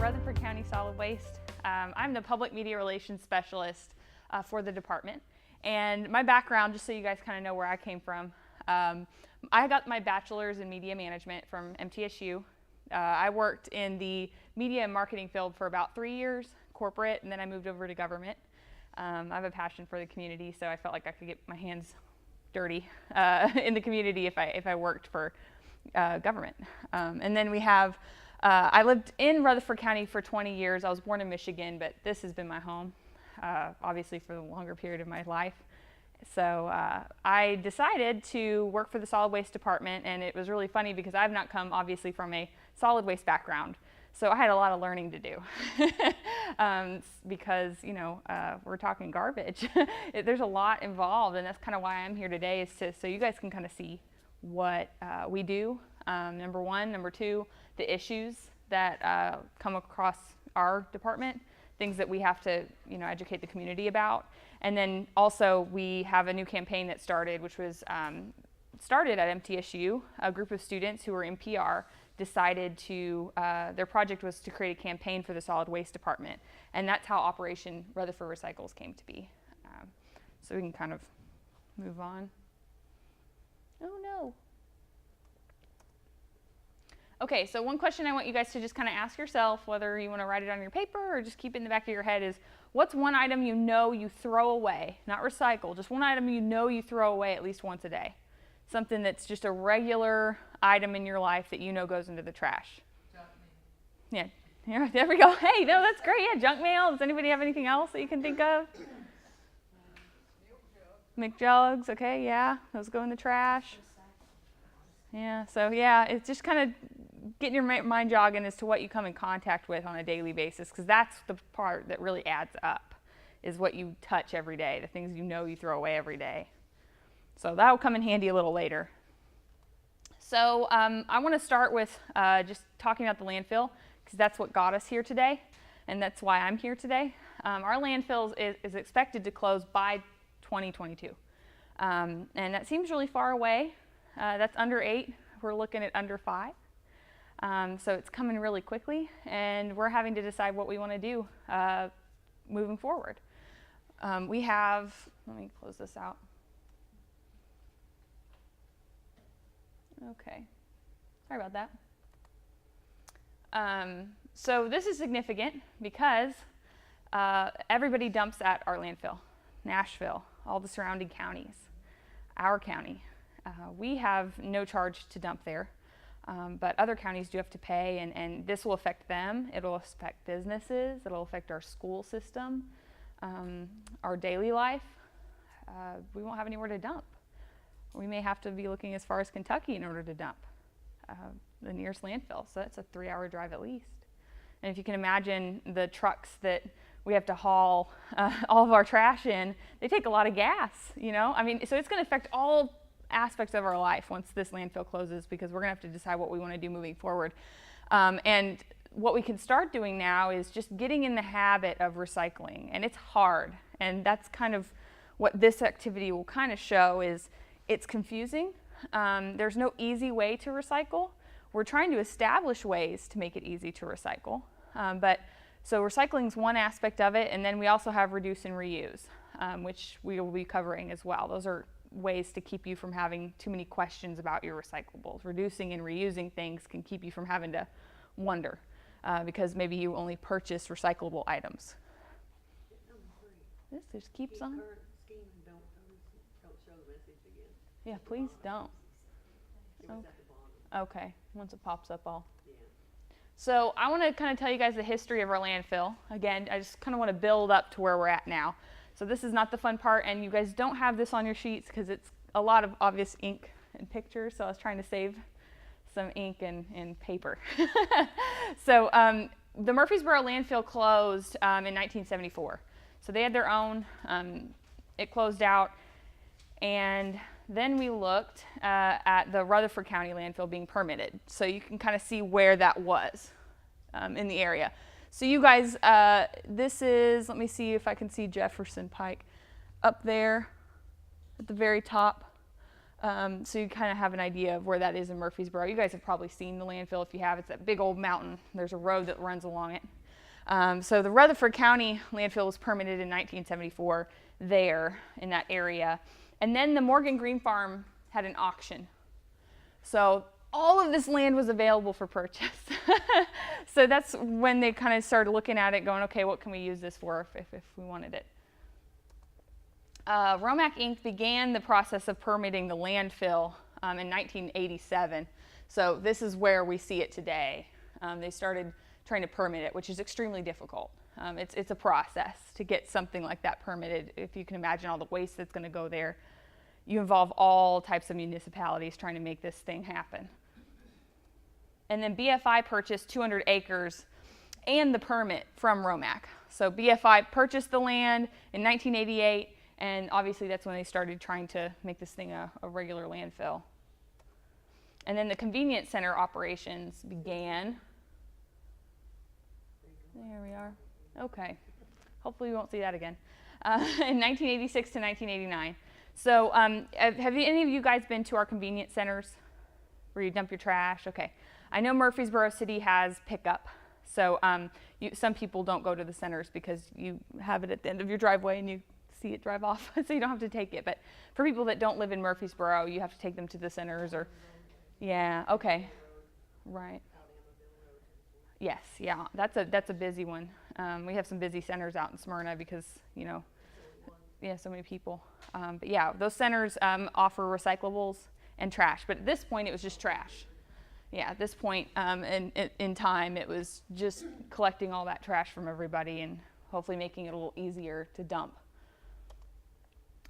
Rutherford County Solid Waste. I'm the Public Media Relations Specialist for the department. And my background, just so you guys kind of know where I came from, I got my bachelor's in media management from MTSU. I worked in the media and marketing field for about 3 years, corporate, and then I moved over to government. I have a passion for the community, so I felt like I could get my hands dirty in the community if I worked for government. And then we have, I lived in Rutherford County for 20 years. I was born in Michigan, but this has been my home, obviously for the longer period of my life. So I decided to work for the solid waste department, and it was really funny because I've not come obviously from a solid waste background. So I had a lot of learning to do because, you know, we're talking garbage. There's a lot involved, and that's kind of why I'm here today, is so you guys can kind of see what we do, number one. Number two, the issues that come across our department, things that we have to, you know, educate the community about. And then also we have a new campaign that started, which was started at MTSU. A group of students who were in PR decided to, their project was to create a campaign for the solid waste department. And that's how Operation Rutherford Recycles came to be. So we can kind of move on. Oh no. Okay, so one question I want you guys to just kind of ask yourself, whether you want to write it on your paper or just keep it in the back of your head, is what's one item you know you throw away, not recycle, just one item you know you throw away at least once a day? Something that's just a regular item in your life that you know goes into the trash. Junk mail. Yeah, there we go. Hey, no, that's great. Yeah, junk mail. Does anybody have anything else that you can think of? Milk jugs, okay, yeah, those go in the trash. Yeah, so yeah, it's just kind of getting your mind jogging as to what you come in contact with on a daily basis, because that's the part that really adds up, is what you touch every day, the things you know you throw away every day. So that'll come in handy a little later. So I want to start with just talking about the landfill, because that's what got us here today, and that's why I'm here today. Our landfill is expected to close by 2022, and that seems really far away. That's under 8. We're looking at under 5. So it's coming really quickly, and we're having to decide what we want to do moving forward. We have, let me close this out. Okay, sorry about that. So this is significant because everybody dumps at our landfill, Nashville, all the surrounding counties, our county. We have no charge to dump there, but other counties do have to pay, and this will affect them. It'll affect businesses. It'll affect our school system, our daily life. We won't have anywhere to dump. We may have to be looking as far as Kentucky in order to dump the nearest landfill, so that's a 3-hour drive at least. And if you can imagine the trucks that we have to haul all of our trash in, they take a lot of gas, you know? I mean, so it's going to affect all aspects of our life once this landfill closes, because we're going to have to decide what we want to do moving forward. And what we can start doing now is just getting in the habit of recycling, and it's hard, and that's kind of what this activity will kind of show. Is it's confusing. There's no easy way to recycle. We're trying to establish ways to make it easy to recycle, so recycling is one aspect of it, and then we also have reduce and reuse, which we will be covering as well. Those are ways to keep you from having too many questions about your recyclables. Reducing and reusing things can keep you from having to wonder, because maybe you only purchase recyclable items. This just keeps on. Don't show the message again. Yeah, please don't. Okay, once it pops up, I'll. Yeah. So I want to kind of tell you guys the history of our landfill. Again, I just kind of want to build up to where we're at now. So this is not the fun part, and you guys don't have this on your sheets because it's a lot of obvious ink and pictures, so I was trying to save some ink and paper. So the Murfreesboro landfill closed in 1974. So they had their own, it closed out, and then we looked at the Rutherford County landfill being permitted. So you can kind of see where that was in the area. So you guys, this is, let me see if I can see Jefferson Pike up there at the very top So you kind of have an idea of where that is in Murfreesboro. You guys have probably seen the landfill. If you have, it's that big old mountain. There's a road that runs along it. So the Rutherford County landfill was permitted in 1974 there in that area. And then the Morgan Green Farm had an auction. So all of this land was available for purchase. So that's when they kind of started looking at it going, okay, what can we use this for if we wanted it? Romac Inc. began the process of permitting the landfill in 1987. So this is where we see it today. They started trying to permit it, which is extremely difficult. It's a process to get something like that permitted. If you can imagine all the waste that's going to go there, you involve all types of municipalities trying to make this thing happen. And then BFI purchased 200 acres and the permit from Romac. So BFI purchased the land in 1988, and obviously that's when they started trying to make this thing a regular landfill. And then the convenience center operations began. There we are. Okay. Hopefully we won't see that again. In 1986 to 1989. So have any of you guys been to our convenience centers where you dump your trash? Okay. I know Murfreesboro City has pickup. So some people don't go to the centers because you have it at the end of your driveway and you see it drive off, so you don't have to take it. But for people that don't live in Murfreesboro, you have to take them to the centers or, yeah, okay, right. Yes, yeah, that's a busy one. We have some busy centers out in Smyrna because, you know, yeah, so many people. But yeah, those centers offer recyclables and trash. But at this point, it was just trash. Yeah, at this point in time, it was just collecting all that trash from everybody and hopefully making it a little easier to dump.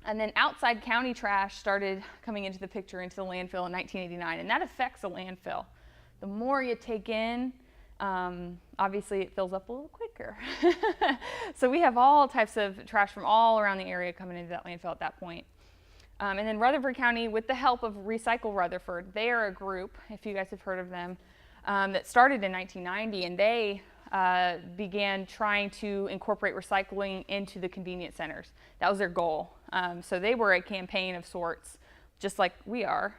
And then outside county trash started coming into the picture, into the landfill in 1989, and that affects a landfill. The more you take in, obviously it fills up a little quicker. So we have all types of trash from all around the area coming into that landfill at that point. And then Rutherford County, with the help of Recycle Rutherford, they are a group, if you guys have heard of them, that started in 1990, and they began trying to incorporate recycling into the convenience centers. That was their goal. So they were a campaign of sorts, just like we are,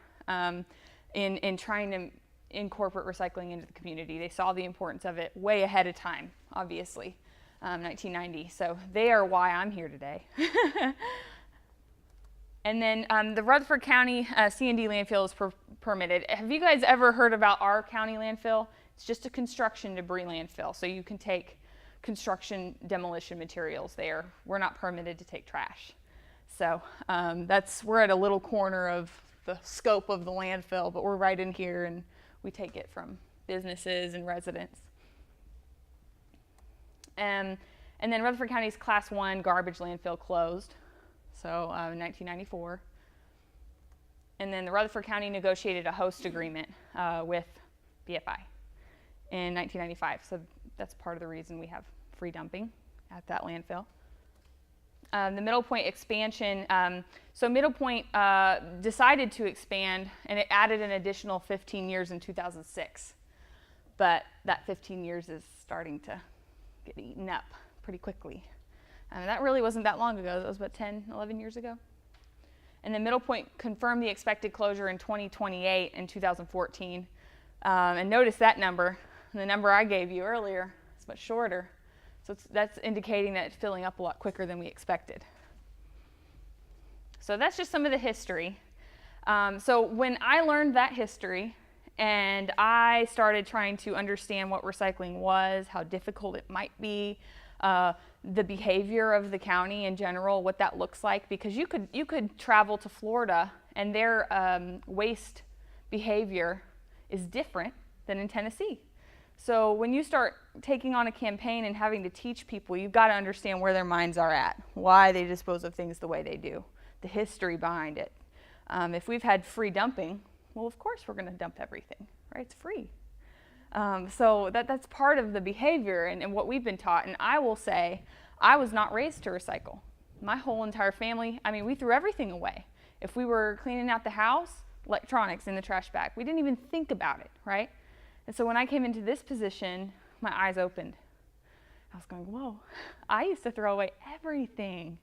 in trying to incorporate recycling into the community. They saw the importance of it way ahead of time, obviously, 1990. So they are why I'm here today. And then the Rutherford County C&D landfill is permitted. Have you guys ever heard about our county landfill? It's just a construction debris landfill, so you can take construction demolition materials there. We're not permitted to take trash. So we're at a little corner of the scope of the landfill, but we're right in here and we take it from businesses and residents. And then Rutherford County's Class 1 garbage landfill closed. So in 1994. And then the Rutherford County negotiated a host agreement with BFI in 1995. So that's part of the reason we have free dumping at that landfill. The Middle Point expansion, so Middle Point decided to expand, and it added an additional 15 years in 2006. But that 15 years is starting to get eaten up pretty quickly. That really wasn't that long ago. That was about 10, 11 years ago. And then Middle Point confirmed the expected closure in 2028 in 2014. And notice that number, the number I gave you earlier, is much shorter. So that's indicating that it's filling up a lot quicker than we expected. So that's just some of the history. So when I learned that history and I started trying to understand what recycling was, how difficult it might be, the behavior of the county in general, what that looks like, because you could travel to Florida and their waste behavior is different than in Tennessee. So when you start taking on a campaign and having to teach people, you've got to understand where their minds are at, why they dispose of things the way they do, the history behind it. If we've had free dumping, well, of course we're going to dump everything, right? It's free. So that's part of the behavior and what we've been taught. And I will say, I was not raised to recycle. My whole entire family, I mean, we threw everything away. If we were cleaning out the house, electronics in the trash bag. We didn't even think about it, right? And so when I came into this position, my eyes opened. I was going, whoa, I used to throw away everything.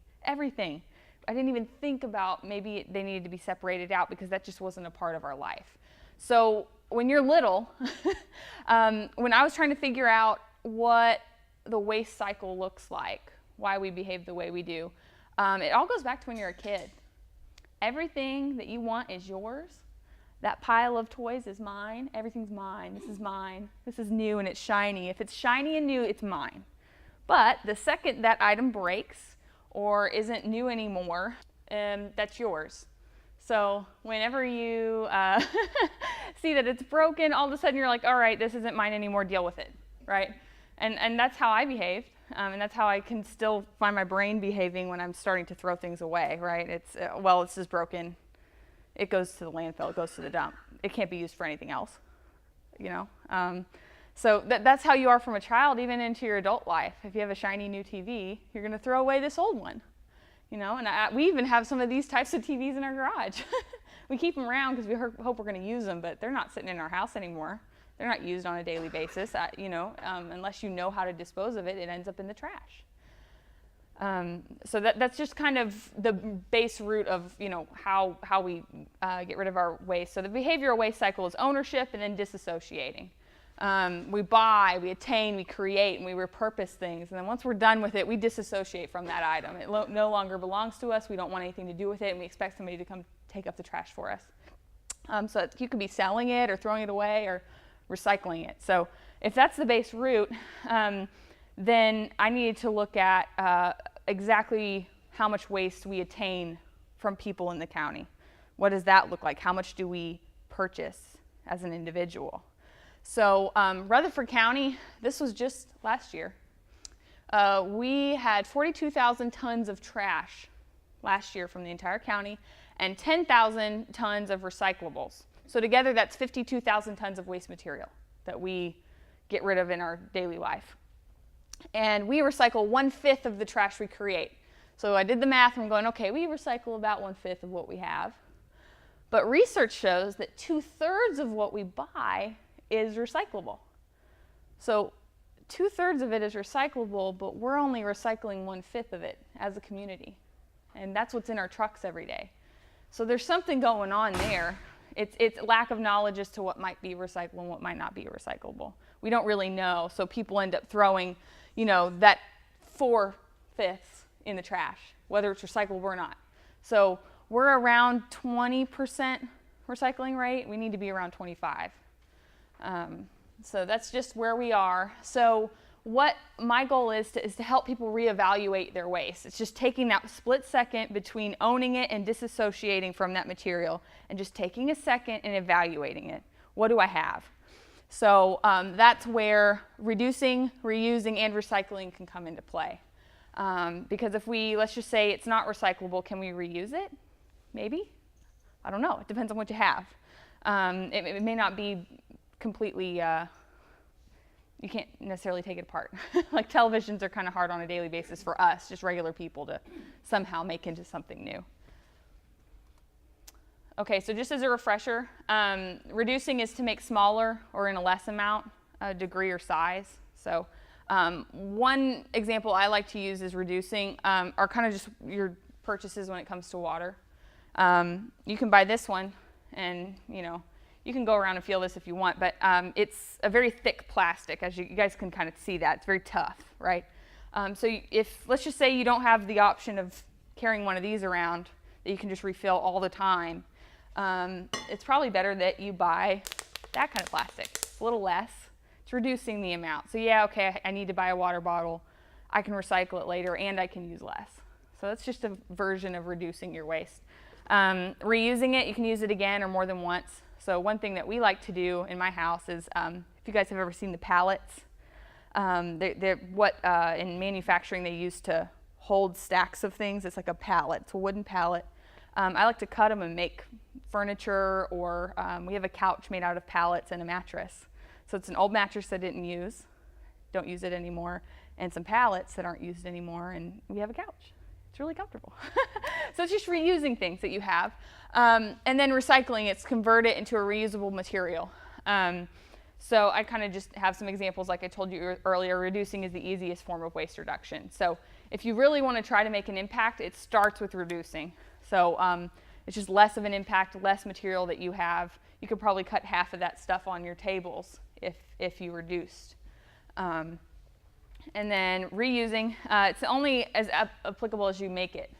didn't even think about maybe they needed to be separated out because that just wasn't a part of our life. So when you're little, when I was trying to figure out what the waste cycle looks like, why we behave the way we do, it all goes back to when you're a kid. Everything that you want is yours. That pile of toys is mine. Everything's mine. This is mine. This is new and it's shiny. If it's shiny and new, it's mine. But the second that item breaks or isn't new anymore, that's yours. So whenever you see that it's broken, all of a sudden you're like, all right, this isn't mine anymore, deal with it, right? And that's how I behaved, and that's how I can still find my brain behaving when I'm starting to throw things away, right? It's, well, it's just broken. It goes to the landfill, it goes to the dump. It can't be used for anything else, you know? So that's how you are from a child, even into your adult life. If you have a shiny new TV, you're gonna throw away this old one. You know, and we even have some of these types of TVs in our garage. We keep them around because we hope we're going to use them, but they're not sitting in our house anymore. They're not used on a daily basis. You know, unless you know how to dispose of it, it ends up in the trash. So that's just kind of the base root of, you know, how we get rid of our waste. So the behavioral waste cycle is ownership and then disassociating. We buy, we attain, we create, and we repurpose things. And then once we're done with it, we disassociate from that item. It no longer belongs to us. We don't want anything to do with it, and we expect somebody to come take up the trash for us. So you could be selling it or throwing it away or recycling it. So if that's the base root, then I needed to look at exactly how much waste we attain from people in the county. What does that look like? How much do we purchase as an individual? So Rutherford County, this was just last year. We had 42,000 tons of trash last year from the entire county and 10,000 tons of recyclables. So together that's 52,000 tons of waste material that we get rid of in our daily life. And we recycle 1/5 of the trash we create. So I did the math and I'm going, okay, we recycle about 1/5 of what we have. But research shows that 2/3 of what we buy is recyclable. So 2/3 of it is recyclable, but we're only recycling 1/5 of it as a community. And that's what's in our trucks every day. So there's something going on there. It's lack of knowledge as to what might be recyclable and what might not be recyclable. We don't really know, so people end up throwing, you know, that 4/5 in the trash, whether it's recyclable or not. So we're around 20% recycling rate. We need to be around 25. So that's just where we are. So what my goal is to help people reevaluate their waste. It's just taking that split second between owning it and disassociating from that material and just taking a second and evaluating it. What do I have? So that's where reducing, reusing, and recycling can come into play. Because if let's just say it's not recyclable, can we reuse it? Maybe. I don't know. It depends on what you have. It may not be completely, you can't necessarily take it apart. Like televisions are kind of hard on a daily basis for us, just regular people, to somehow make into something new. Okay, so just as a refresher, reducing is to make smaller or in a less amount, degree or size. So one example I like to use is reducing are kind of just your purchases when it comes to water. You can buy this one and, you know, you can go around and feel this if you want, but it's a very thick plastic, as you guys can kind of see that. It's very tough, right? So let's just say you don't have the option of carrying one of these around that you can just refill all the time, it's probably better that you buy that kind of plastic. It's a little less. It's reducing the amount. So yeah, okay, I need to buy a water bottle. I can recycle it later and I can use less. So that's just a version of reducing your waste. Reusing it, you can use it again or more than once. So one thing that we like to do in my house is, if you guys have ever seen the pallets, they're what in manufacturing they use to hold stacks of things. It's like a pallet. It's a wooden pallet. I like to cut them and make furniture, or we have a couch made out of pallets and a mattress. So it's an old mattress I didn't use, don't use it anymore, and some pallets that aren't used anymore, and we have a couch. It's really comfortable. So it's just reusing things that you have. And then recycling, it's convert it into a reusable material. So I kind of just have some examples like I told you earlier. Reducing is the easiest form of waste reduction. So if you really want to try to make an impact, it starts with reducing. So it's just less of an impact, less material that you have. You could probably cut half of that stuff on your tables if you reduced. And then reusing, it's only as applicable as you make it.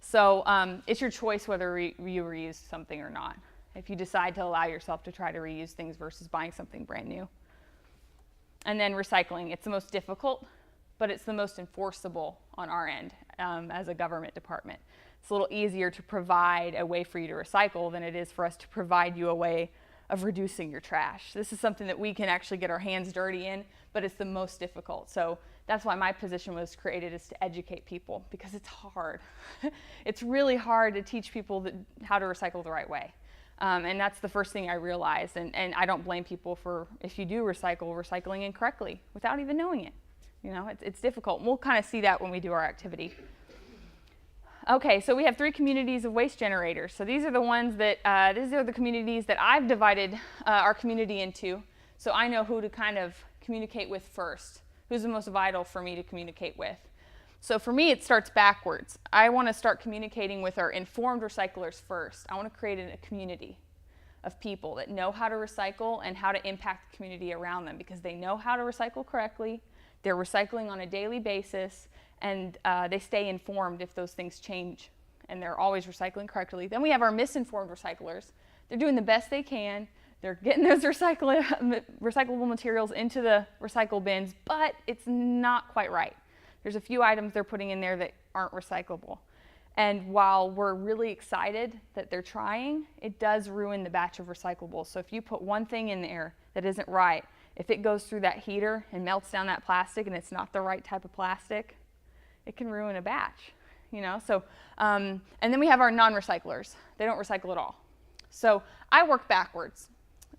So it's your choice whether you reuse something or not, if you decide to allow yourself to try to reuse things versus buying something brand new. And then recycling, it's the most difficult, but it's the most enforceable on our end as a government department. It's a little easier to provide a way for you to recycle than it is for us to provide you a way of reducing your trash. This is something that we can actually get our hands dirty in, but it's the most difficult. So that's why my position was created, is to educate people, because it's hard. It's really hard to teach people how to recycle the right way. And that's the first thing I realized. And I don't blame people for, if you do recycling incorrectly without even knowing it. You know, it's difficult. And we'll kind of see that when we do our activity. Okay, so we have 3 communities of waste generators. So these are the ones that, these are the communities that I've divided our community into. So I know who to kind of communicate with first, who's the most vital for me to communicate with. So for me, it starts backwards. I want to start communicating with our informed recyclers first. I want to create a community of people that know how to recycle and how to impact the community around them, because they know how to recycle correctly, they're recycling on a daily basis, and they stay informed if those things change, and they're always recycling correctly. Then we have our misinformed recyclers. They're doing the best they can. They're getting those recyclable materials into the recycle bins, but it's not quite right. There's a few items they're putting in there that aren't recyclable. And while we're really excited that they're trying, it does ruin the batch of recyclables. So if you put one thing in there that isn't right, if it goes through that heater and melts down that plastic and it's not the right type of plastic, it can ruin a batch, you know? So, and then we have our non-recyclers. They don't recycle at all. So I work backwards.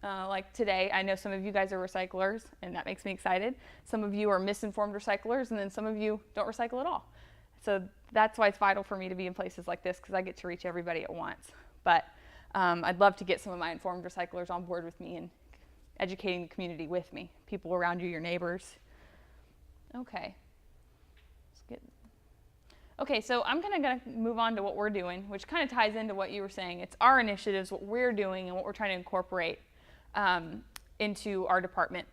Like today, I know some of you guys are recyclers, and that makes me excited. Some of you are misinformed recyclers, and then some of you don't recycle at all. So that's why it's vital for me to be in places like this, because I get to reach everybody at once. But I'd love to get some of my informed recyclers on board with me and educating the community with me, people around you, your neighbors. Okay. Okay, so I'm gonna move on to what we're doing, which kind of ties into what you were saying. It's our initiatives, what we're doing, and what we're trying to incorporate into our department.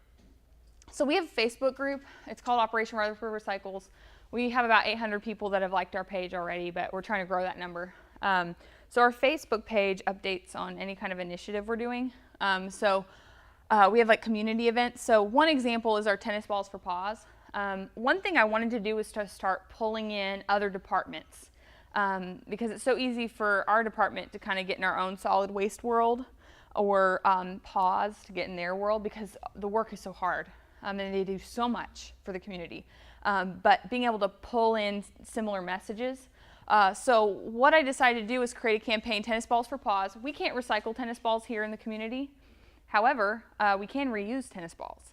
So we have a Facebook group. It's called Operation Rutherford Recycles. We have about 800 people that have liked our page already, but we're trying to grow that number. So our Facebook page updates on any kind of initiative we're doing. We have like community events. So one example is our Tennis Balls for Paws. One thing I wanted to do was to start pulling in other departments, because it's so easy for our department to kind of get in our own solid waste world, or pause to get in their world, because the work is so hard, and they do so much for the community. But being able to pull in similar messages. So what I decided to do is create a campaign, Tennis Balls for Paws. We can't recycle tennis balls here in the community. However, we can reuse tennis balls.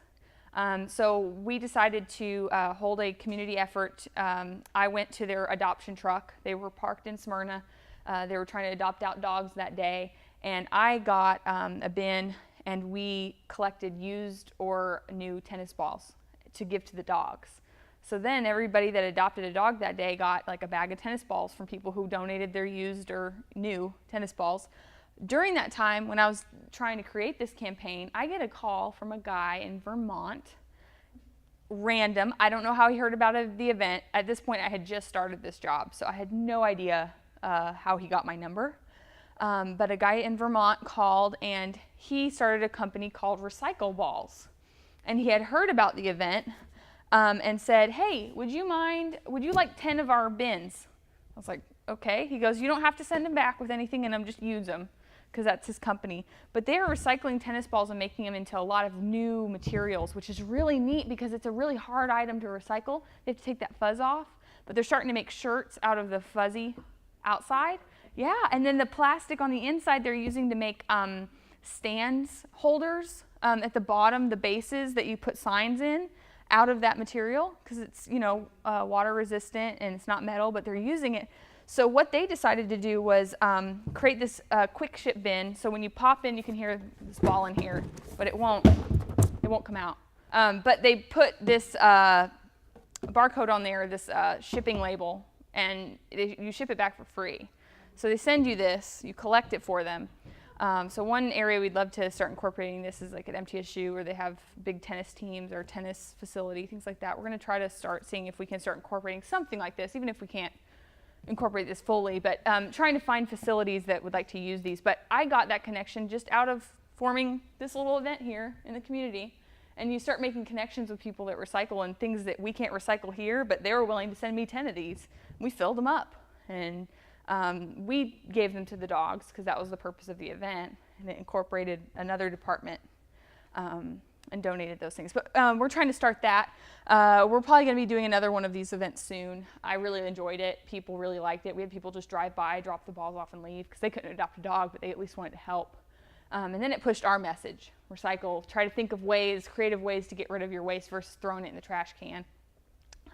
So we decided to hold a community effort. I went to their adoption truck. They were parked in Smyrna. They were trying to adopt out dogs that day. And I got a bin, and we collected used or new tennis balls to give to the dogs. So then everybody that adopted a dog that day got like a bag of tennis balls from people who donated their used or new tennis balls. During that time, when I was trying to create this campaign, I get a call from a guy in Vermont, random. I don't know how he heard about the event. At this point, I had just started this job, so I had no idea how he got my number. But a guy in Vermont called, and he started a company called Recycle Balls. And he had heard about the event and said, hey, would you like 10 of our bins? I was like, okay. He goes, you don't have to send them back with anything, and just use them, because that's his company. But they are recycling tennis balls and making them into a lot of new materials, which is really neat because it's a really hard item to recycle. They have to take that fuzz off, but they're starting to make shirts out of the fuzzy outside. Yeah, and then the plastic on the inside they're using to make stands holders at the bottom, the bases that you put signs in, out of that material, because it's, you know, water resistant and it's not metal, but they're using it. So what they decided to do was create this quick ship bin. So when you pop in, you can hear this ball in here, but it won't come out. But they put this barcode on there, this shipping label, and you ship it back for free. So they send you this, you collect it for them. So one area we'd love to start incorporating this is like at MTSU, where they have big tennis teams or tennis facility, things like that. We're going to try to start seeing if we can start incorporating something like this, even if we can't incorporate this fully, but trying to find facilities that would like to use these. But I got that connection just out of forming this little event here in the community. And you start making connections with people that recycle and things that we can't recycle here, but they were willing to send me 10 of these. We filled them up, and we gave them to the dogs because that was the purpose of the event, and it incorporated another department and donated those things. But we're trying to start that. We're probably going to be doing another one of these events soon. I really enjoyed it. People really liked it. We had people just drive by, drop the balls off, and leave because they couldn't adopt a dog, but they at least wanted to help. And then it pushed our message: recycle. Try to think of ways, creative ways to get rid of your waste versus throwing it in the trash can.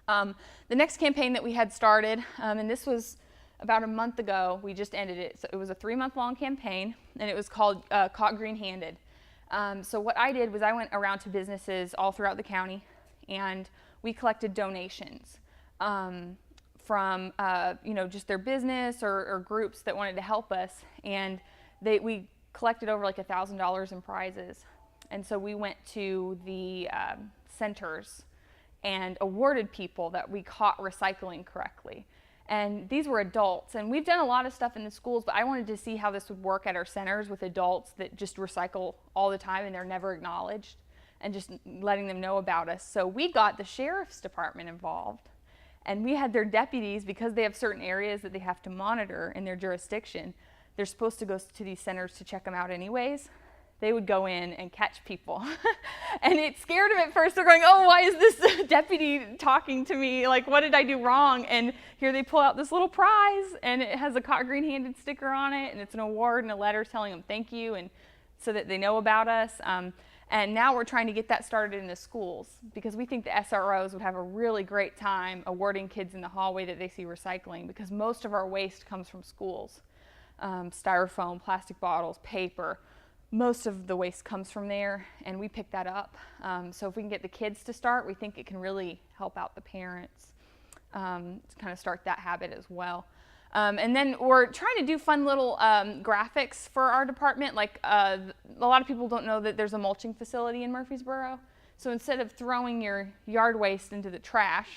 The next campaign that we had started, and this was about a month ago, we just ended it. So it was a 3-month-long campaign, and it was called Caught Green-Handed. So what I did was I went around to businesses all throughout the county, and we collected donations from just their business or groups that wanted to help us, and we collected over like $1,000 in prizes. And so we went to the centers and awarded people that we caught recycling correctly. And these were adults, and we've done a lot of stuff in the schools, but I wanted to see how this would work at our centers with adults that just recycle all the time and they're never acknowledged, and just letting them know about us. So we got the sheriff's department involved, and we had their deputies, because they have certain areas that they have to monitor in their jurisdiction. They're supposed to go to these centers to check them out anyways. They would go in and catch people. And it scared them at first. They're going, oh, why is this deputy talking to me? Like, what did I do wrong? And here they pull out this little prize, and it has a Caught Green-Handed sticker on it, and it's an award and a letter telling them thank you, and so that they know about us. And now we're trying to get that started in the schools, because we think the SROs would have a really great time awarding kids in the hallway that they see recycling, because most of our waste comes from schools. Styrofoam, plastic bottles, paper. Most of the waste comes from there, and we pick that up. So if we can get the kids to start, we think it can really help out the parents to kind of start that habit as well. And then we're trying to do fun little graphics for our department. Like a lot of people don't know that there's a mulching facility in Murfreesboro. So instead of throwing your yard waste into the trash,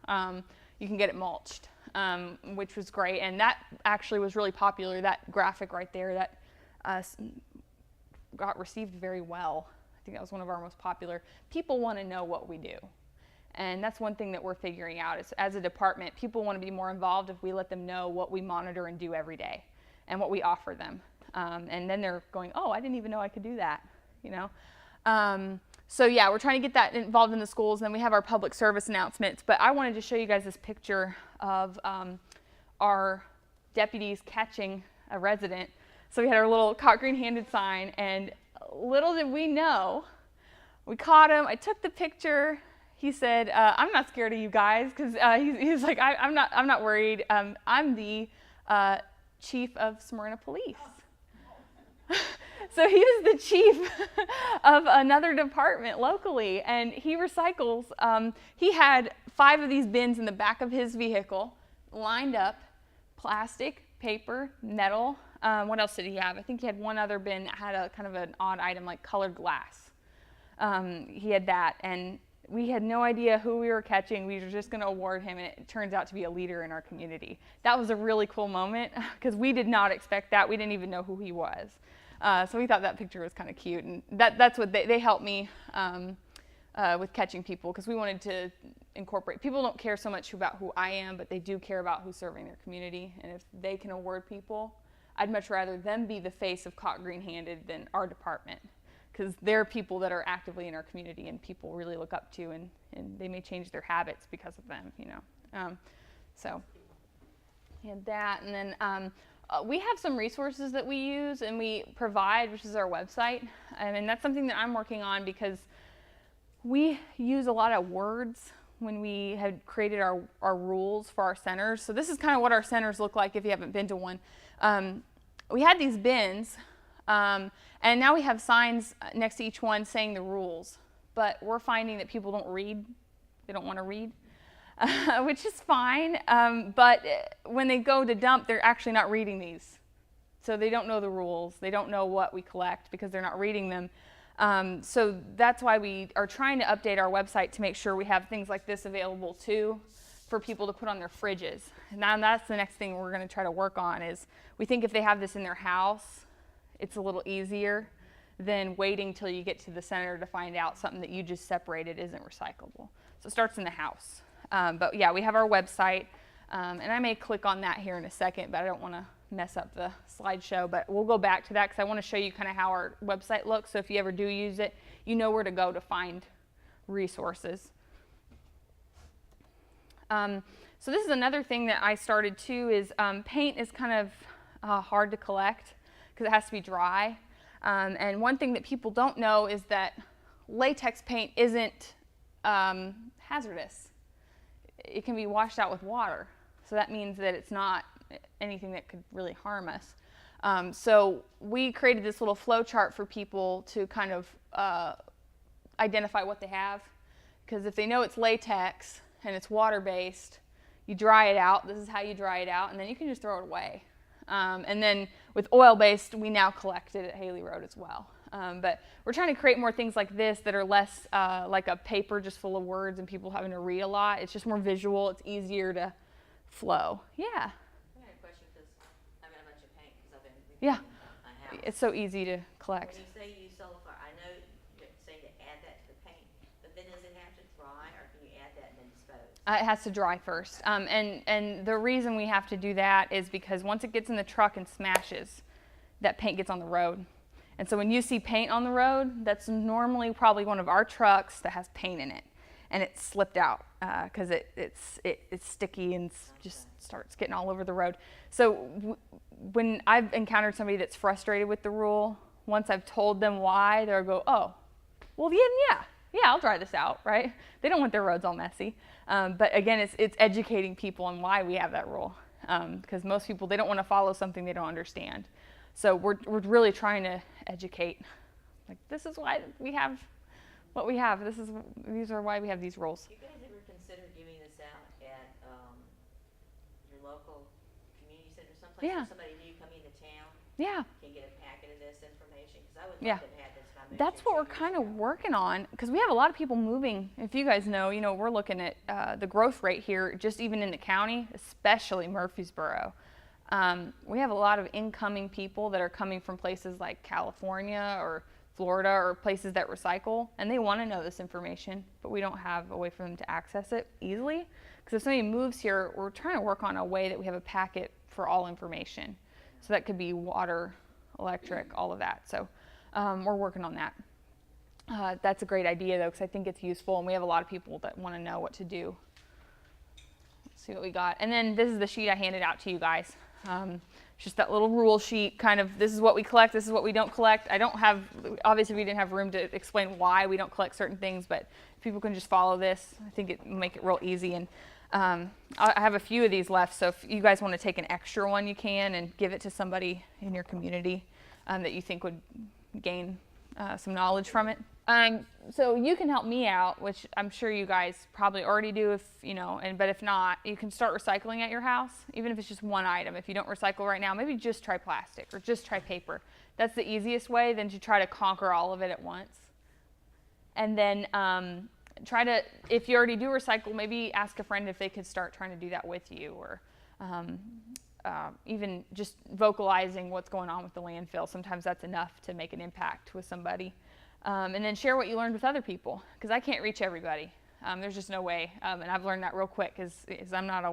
you can get it mulched. Which was great, and that actually was really popular. That graphic right there, that got received very well. I think that was one of our most popular. People want to know what we do, and that's one thing that we're figuring out is, as a department, people want to be more involved if we let them know what we monitor and do every day and what we offer them. And then they're going, oh, I didn't even know I could do that, you know. So yeah, we're trying to get that involved in the schools, and then we have our public service announcements. But I wanted to show you guys this picture of our deputies catching a resident. So we had our little Caught Green-Handed sign, and little did we know, we caught him. I took the picture. He said, I'm not scared of you guys, because he's like, I'm not worried. I'm the chief of Smyrna Police. So he was the chief of another department locally, and he recycles. He had 5 of these bins in the back of his vehicle, lined up, plastic, paper, metal. What else did he have? I think he had one other bin that had a kind of an odd item like colored glass. He had that, and we had no idea who we were catching. We were just going to award him, and it turns out to be a leader in our community. That was a really cool moment, because we did not expect that. We didn't even know who he was. So we thought that picture was kind of cute, and that's what they helped me with catching people, because we wanted to incorporate. People don't care so much about who I am, but they do care about who's serving their community, and if they can award people, I'd much rather them be the face of Caught Green-Handed than our department, because they're people that are actively in our community and people really look up to, and they may change their habits because of them, you know. So we had that, and then we have some resources that we use and we provide, which is our website. And that's something that I'm working on, because we use a lot of words when we had created our rules for our centers. So this is kind of what our centers look like if you haven't been to one. We had these bins, and now we have signs next to each one saying the rules. But we're finding that people don't read. They don't want to read. which is fine. But when they go to dump, they're actually not reading these. So they don't know the rules. They don't know what we collect because they're not reading them. So that's why we are trying to update our website to make sure we have things like this available too for people to put on their fridges. And that's the next thing we're going to try to work on is we think if they have this in their house, it's a little easier than waiting till you get to the center to find out something that you just separated isn't recyclable. So it starts in the house. But yeah, we have our website, and I may click on that here in a second, but I don't want to mess up the slideshow, but we'll go back to that because I want to show you kind of how our website looks. So if you ever do use it, you know where to go to find resources. So this is another thing that I started too is paint is kind of hard to collect because it has to be dry. And one thing that people don't know is that latex paint isn't hazardous. It can be washed out with water. So that means that it's not anything that could really harm us. So we created this little flow chart for people to kind of identify what they have. Because if they know it's latex and it's water-based, you dry it out. This is how you dry it out, and then you can just throw it away. And then with oil-based, we now collect it at Haley Road as well. But we're trying to create more things like this that are less like a paper just full of words and people having to read a lot. It's just more visual. It's easier to flow. Yeah. I had a question because I've got a bunch of paint because I've been Yeah. repainting my house. It's so easy to collect. When you say you use solar fire, I know you're saying to add that to the paint, but then does it have to dry or can you add that and then dispose? It has to dry first. And the reason we have to do that is because once it gets in the truck and smashes, that paint gets on the road. And so when you see paint on the road, that's normally probably one of our trucks that has paint in it. And it slipped out because it's sticky and just starts getting all over the road. So when I've encountered somebody that's frustrated with the rule, once I've told them why, they'll go, oh, well, yeah, I'll dry this out, right? They don't want their roads all messy. But again, it's educating people on why we have that rule. Because most people, they don't want to follow something they don't understand. So we're really trying to educate. Like, this is why we have what we have. These are why we have these rules. You guys ever consider giving this out at your local community center, someplace Yeah. where somebody new coming to town Yeah. can get a packet of this information? Because I would Yeah. love to have this. If I moved That's here what 2 we're years kind of ago. working on because we have a lot of people moving. If you guys know, we're looking at the growth rate here, just even in the county, especially Murfreesboro. We have a lot of incoming people that are coming from places like California or Florida or places that recycle, and they want to know this information, but we don't have a way for them to access it easily. Because if somebody moves here, we're trying to work on a way that we have a packet for all information. So that could be water, electric, all of that. So we're working on that. That's a great idea, though, because I think it's useful, and we have a lot of people that want to know what to do. Let's see what we got. And then this is the sheet I handed out to you guys. Just that little rule sheet, kind of, this is what we collect, this is what we don't collect. Obviously we didn't have room to explain why we don't collect certain things, but if people can just follow this, I think it will make it real easy. And I have a few of these left, so if you guys want to take an extra one, you can, and give it to somebody in your community that you think would gain some knowledge from it. So you can help me out, which I'm sure you guys probably already do, but if not, you can start recycling at your house, even if it's just one item. If you don't recycle right now, maybe just try plastic or just try paper. That's the easiest way than to try to conquer all of it at once. And then if you already do recycle, maybe ask a friend if they could start trying to do that with you, or even just vocalizing what's going on with the landfill. Sometimes that's enough to make an impact with somebody. And then share what you learned with other people, because I can't reach everybody. There's just no way. And I've learned that real quick, because I'm not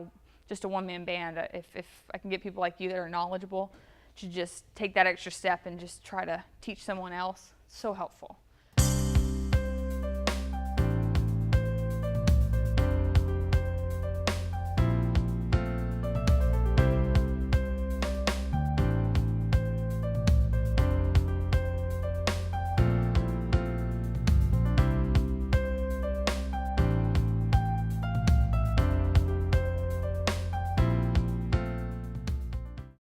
just a one-man band. If I can get people like you that are knowledgeable to just take that extra step and just try to teach someone else, it's so helpful.